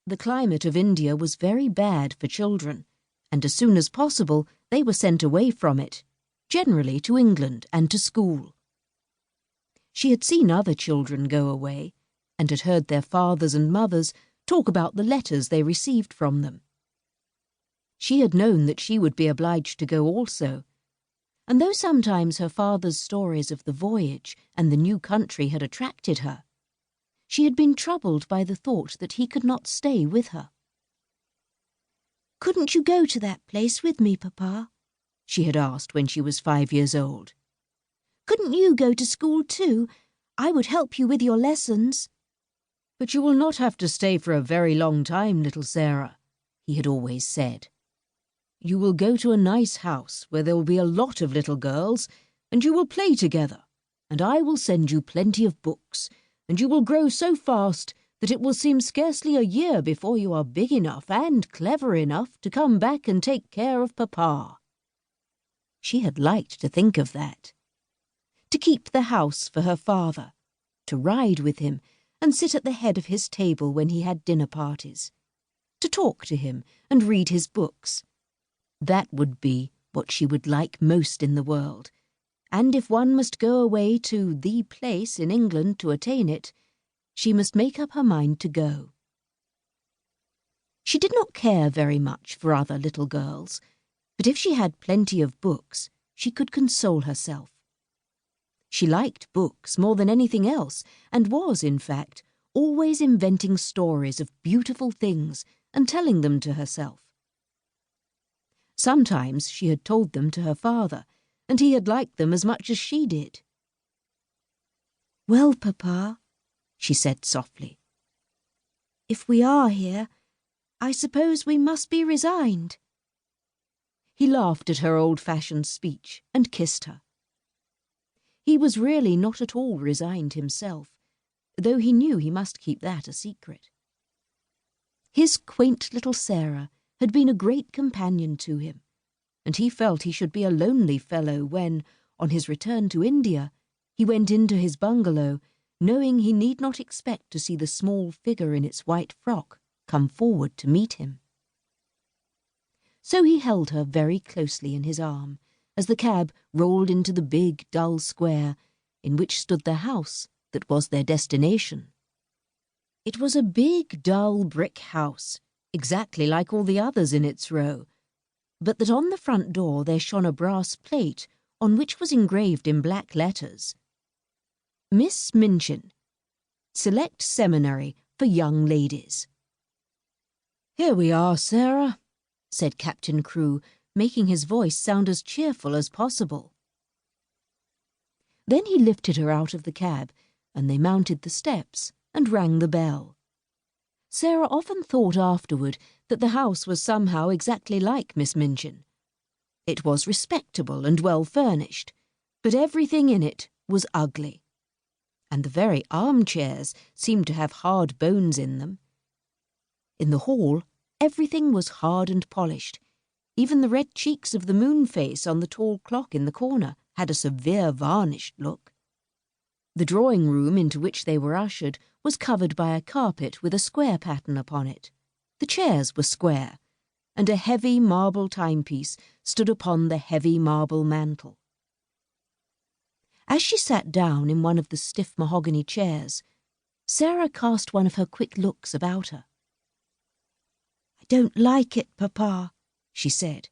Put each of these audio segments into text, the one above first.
The climate of India was very bad for children, and as soon as possible they were sent away from it, generally to England and to school. She had seen other children go away, and had heard their fathers and mothers talk about the letters they received from them. She had known that she would be obliged to go also, and though sometimes her father's stories of the voyage and the new country had attracted her, she had been troubled by the thought that he could not stay with her. "Couldn't you go to that place with me, Papa?" she had asked when she was 5 years old. "Couldn't you go to school too? I would help you with your lessons." "But you will not have to stay for a very long time, little Sara," he had always said. "You will go to a nice house where there will be a lot of little girls, and you will play together, and I will send you plenty of books, and you will grow so fast that it will seem scarcely a year before you are big enough and clever enough to come back and take care of Papa." She had liked to think of that. To keep the house for her father, to ride with him and sit at the head of his table when he had dinner parties, to talk to him and read his books. That would be what she would like most in the world, and if one must go away to the place in England to attain it, she must make up her mind to go. She did not care very much for other little girls, but if she had plenty of books, she could console herself. She liked books more than anything else, and was, in fact, always inventing stories of beautiful things and telling them to herself. Sometimes she had told them to her father, and he had liked them as much as she did. "Well, Papa," she said softly, "if we are here, I suppose we must be resigned." He laughed at her old-fashioned speech and kissed her. He was really not at all resigned himself, though he knew he must keep that a secret. His quaint little Sara had been a great companion to him, and he felt he should be a lonely fellow when, on his return to India, he went into his bungalow, knowing he need not expect to see the small figure in its white frock come forward to meet him. So he held her very closely in his arm, as the cab rolled into the big, dull square in which stood the house that was their destination. It was a big, dull brick house, exactly like all the others in its row, but that on the front door there shone a brass plate on which was engraved in black letters, "Miss Minchin, Select Seminary for Young Ladies." "Here we are, Sara," said Captain Crewe, making his voice sound as cheerful as possible. Then he lifted her out of the cab, and they mounted the steps and rang the bell. Sara often thought afterward that the house was somehow exactly like Miss Minchin. It was respectable and well furnished, but everything in it was ugly, and the very armchairs seemed to have hard bones in them. In the hall, everything was hard and polished. Even the red cheeks of the moon face on the tall clock in the corner had a severe varnished look. The drawing-room into which they were ushered was covered by a carpet with a square pattern upon it. The chairs were square, and a heavy marble timepiece stood upon the heavy marble mantel. As she sat down in one of the stiff mahogany chairs, Sara cast one of her quick looks about her. "I don't like it, Papa," she said,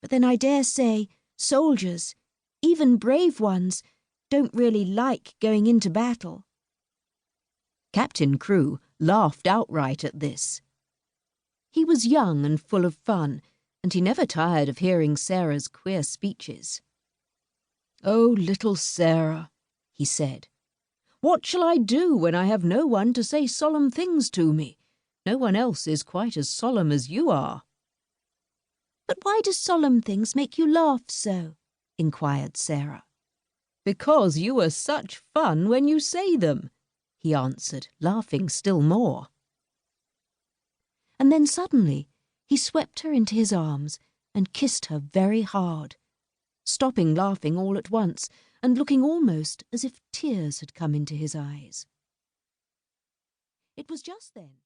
"but then I dare say soldiers, even brave ones, don't really like going into battle." Captain Crewe laughed outright at this. He was young and full of fun, and he never tired of hearing Sara's queer speeches. "Oh, little Sara," he said, "what shall I do when I have no one to say solemn things to me? No one else is quite as solemn as you are." "But why do solemn things make you laugh so?" inquired Sara. "Because you are such fun when you say them," he answered, laughing still more. And then suddenly he swept her into his arms and kissed her very hard, stopping laughing all at once and looking almost as if tears had come into his eyes. It was just then